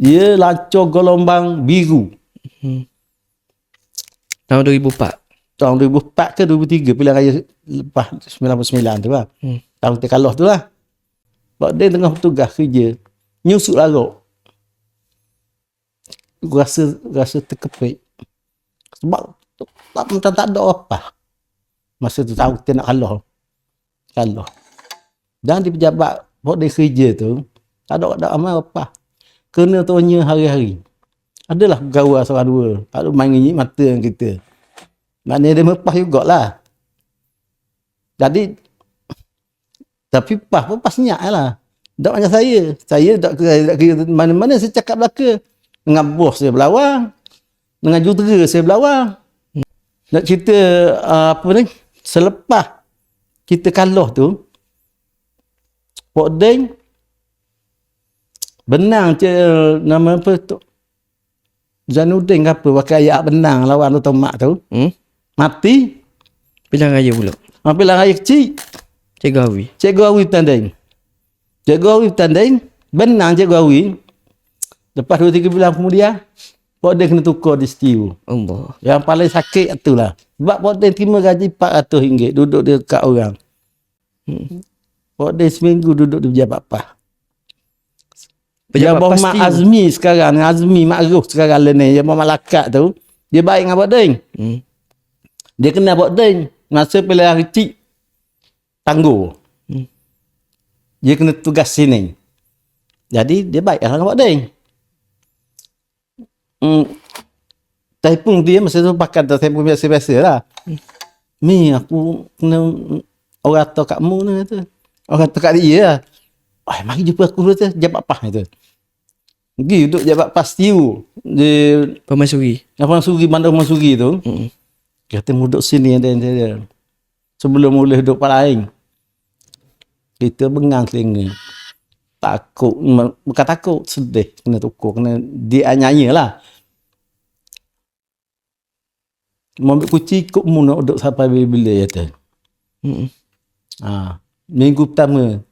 Dia lancur gelombang biru. Tahun 2004. Tahun 2004 ke 2003 pilihan raya lepas 99 tu lah. Tahun terkalah tu lah. Sebab dia tengah bertugas kerja. Nyusuk larut. Rasa terkepit. Sebab tak ada apa. Masa tu tahu kita nak kalah. Dan di pejabat buat dia kerja tu, tak ada amal apa. Kena tanya hari-hari. Adalah pegawai seorang dua. Tak ada main ngenyik mata dengan kita. Maknanya dia mepah jugalah. Jadi, tapi pas pun pas senyap lah. Tak macam saya. Saya tak kira mana-mana saya cakap belaka. Dengan bos saya berlawang. Dengan jurutera saya berlawang. Nak cerita apa ni? Selepas kita kalah tu, Pok Deng benang nama apa tu? Zainuddin ke apa pakai ayat benang lawan Dr. Mak tu. Mati. Pilihan raya pula. Pilihan raya kecil. Cikgu Awi tanding. Benang Cikgu Awi. Lepas 2-3 bulan kemudian, Pok Deng kena tukar di setiu. Allah. Yang paling sakit itulah. Sebab Pok Deng terima gaji RM400 duduk dekat orang. Pok Deng seminggu duduk di pejabat PAS. Yang Muhammad Azmi sekarang, Azmi Ma'ruf sekarang ni, yang Muhammad Lakat tu, dia baik dengan Pok Deng. Dia kenal Pok Deng. Masa pilihan kecil, tangguh. Dia kena tugas sini. Jadi, dia baik dengan Pok Deng. Telefon dia masa tu pakai telefon biasa-biasa lah. Mi, aku kena orang tahu kat mu ni kata. Orang tahu kat dia lah. Mari jumpa aku dulu tu, jabat PAS tu. Pergi duduk jabat PAS tiu. Di Pemansuri. Bandar Pemansuri tu. Kata duduk sini dia. Sebelum mula duduk lain. Kita bengang telinga. Takut, bukan takut, sedih. Kena tukar, kena dianyanya lah. Ambil kunci ikut mu nak duduk sampai bila-bila kata. Minggu pertama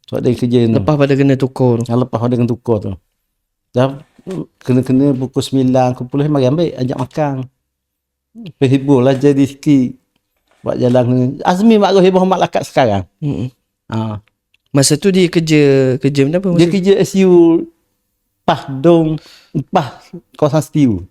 sebab dia kerja tu. Lepas pada kena tukar tu. Lepas pada kena tukar tu. Dah kena pukul 9, pukul 10 mari ambil ajak makan. Hibur lah jadi sikit. Buat jalan Azmi Ma'ruf Muhammad Lakat sekarang. Masa tu dia kerja apa? Dia kerja SU PAS Dong PAS kawasan setiu.